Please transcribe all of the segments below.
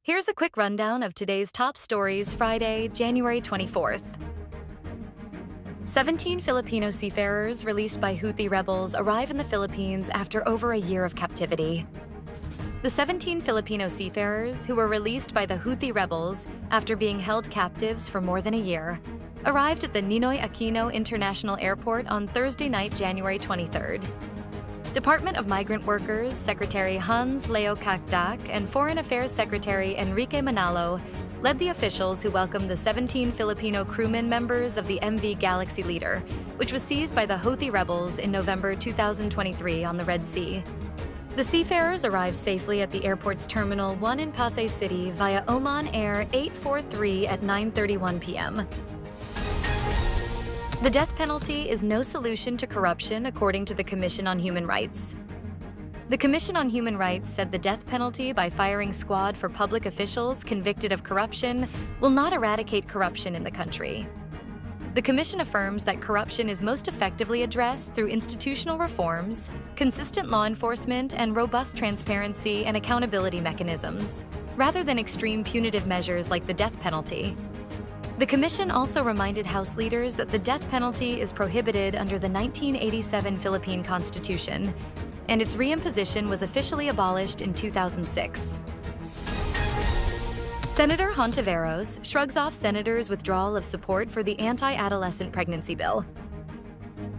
Here's a quick rundown of today's top stories, Friday, January 24th. 17 Filipino seafarers released by Houthi rebels arrive in the Philippines after over a year of captivity. The 17 Filipino seafarers, who were released by the Houthi rebels after being held captives for more than a year, arrived at the Ninoy Aquino International Airport on Thursday night, January 23rd. Department of Migrant Workers Secretary Hans Leo Cacdac and Foreign Affairs Secretary Enrique Manalo led the officials who welcomed the 17 Filipino crewmen members of the MV Galaxy Leader, which was seized by the Houthi rebels in November 2023 on the Red Sea. The seafarers arrived safely at the airport's Terminal 1 in Pasay City via Oman Air 843 at 9:31 p.m. The death penalty is no solution to corruption, according to the Commission on Human Rights. The Commission on Human Rights said the death penalty by firing squad for public officials convicted of corruption will not eradicate corruption in the country. The Commission affirms that corruption is most effectively addressed through institutional reforms, consistent law enforcement, and robust transparency and accountability mechanisms, rather than extreme punitive measures like the death penalty. The Commission also reminded House leaders that the death penalty is prohibited under the 1987 Philippine Constitution, and its reimposition was officially abolished in 2006. Senator Hontiveros shrugs off senators' withdrawal of support for the anti-adolescent pregnancy bill.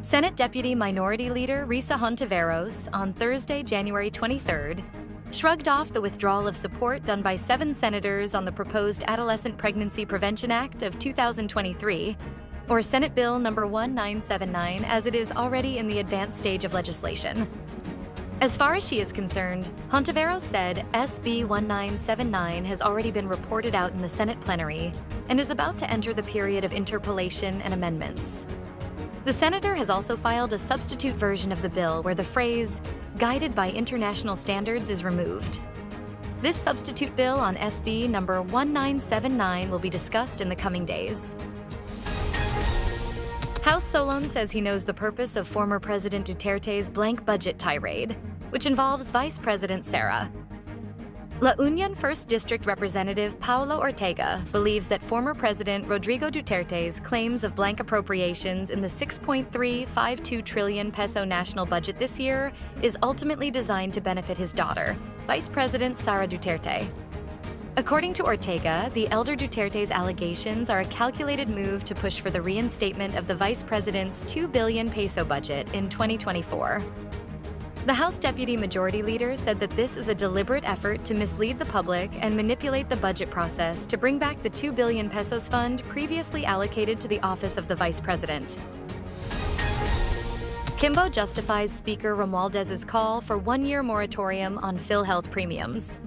Senate Deputy Minority Leader Risa Hontiveros, on Thursday, January 23rd, shrugged off the withdrawal of support done by 7 senators on the proposed Adolescent Pregnancy Prevention Act of 2023, or Senate Bill No. 1979, as it is already in the advanced stage of legislation. As far as she is concerned, Hontiveros said SB 1979 has already been reported out in the Senate plenary and is about to enter the period of interpolation and amendments. The senator has also filed a substitute version of the bill where the phrase, "guided by international standards," is removed. This substitute bill on SB number 1979 will be discussed in the coming days. House Solon says he knows the purpose of former President Duterte's blank budget tirade, which involves Vice President Sara. La Union 1st District Representative Paulo Ortega believes that former President Rodrigo Duterte's claims of blank appropriations in the 6.352 trillion peso national budget this year is ultimately designed to benefit his daughter, Vice President Sara Duterte. According to Ortega, the elder Duterte's allegations are a calculated move to push for the reinstatement of the vice president's 2 billion peso budget in 2024. The House Deputy Majority Leader said that this is a deliberate effort to mislead the public and manipulate the budget process to bring back the 2 billion pesos fund previously allocated to the office of the Vice President. Quimbo justifies Speaker Romualdez's call for one-year moratorium on PhilHealth premiums.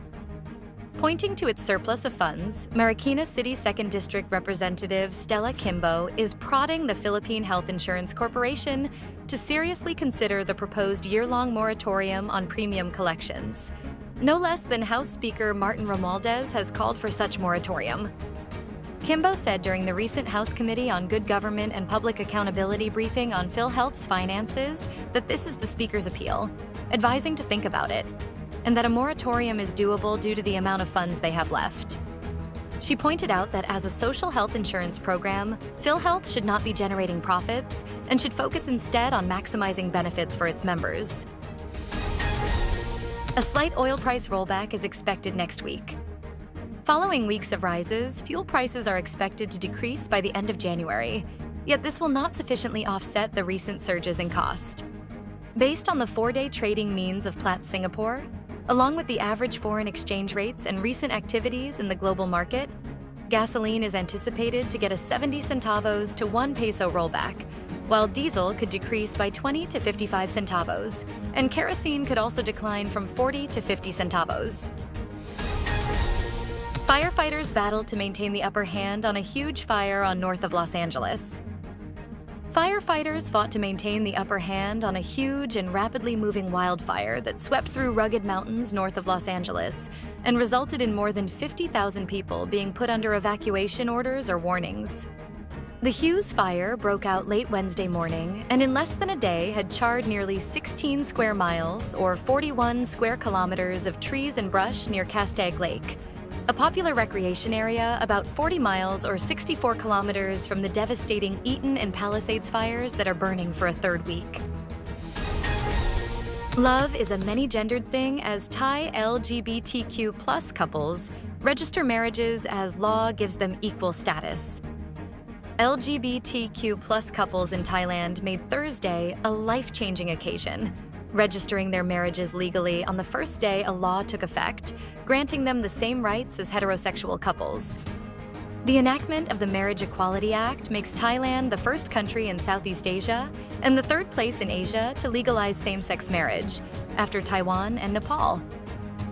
Pointing to its surplus of funds, Marikina City 2nd District Representative Stella Quimbo is prodding the Philippine Health Insurance Corporation to seriously consider the proposed year-long moratorium on premium collections. No less than House Speaker Martin Romualdez has called for such moratorium. Quimbo said during the recent House Committee on Good Government and Public Accountability briefing on PhilHealth's finances that this is the Speaker's appeal, advising to think about it, and that a moratorium is doable due to the amount of funds they have left. She pointed out that as a social health insurance program, PhilHealth should not be generating profits and should focus instead on maximizing benefits for its members. A slight oil price rollback is expected next week. Following weeks of rises, fuel prices are expected to decrease by the end of January, yet this will not sufficiently offset the recent surges in cost. Based on the 4-day trading means of Platts Singapore, along with the average foreign exchange rates and recent activities in the global market, gasoline is anticipated to get a 70 centavos to 1 peso rollback, while diesel could decrease by 20 to 55 centavos, and kerosene could also decline from 40 to 50 centavos. Firefighters battled to maintain the upper hand on a huge fire north of Los Angeles. Firefighters fought to maintain the upper hand on a huge and rapidly moving wildfire that swept through rugged mountains north of Los Angeles and resulted in more than 50,000 people being put under evacuation orders or warnings. The Hughes fire broke out late Wednesday morning and in less than a day had charred nearly 16 square miles or 41 square kilometers of trees and brush near Castaic Lake. a popular recreation area about 40 miles or 64 kilometers from the devastating Eaton and Palisades fires that are burning for a third week. Love is a many-gendered thing as Thai LGBTQ plus couples register marriages as law gives them equal status. LGBTQ plus couples in Thailand made Thursday a life-changing occasion, registering their marriages legally on the first day a law took effect, granting them the same rights as heterosexual couples. The enactment of the Marriage Equality Act makes Thailand the first country in Southeast Asia and the third place in Asia to legalize same-sex marriage, after Taiwan and Nepal.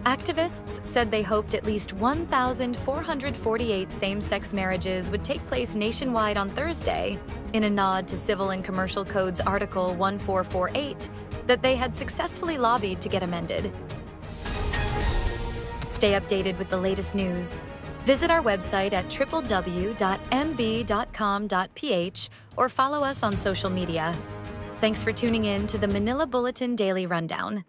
Activists said they hoped at least 1,448 same-sex marriages would take place nationwide on Thursday, in a nod to Civil and Commercial Code's Article 1448 that they had successfully lobbied to get amended. Stay updated with the latest news. Visit our website at www.mb.com.ph or follow us on social media. Thanks for tuning in to the Manila Bulletin Daily Rundown.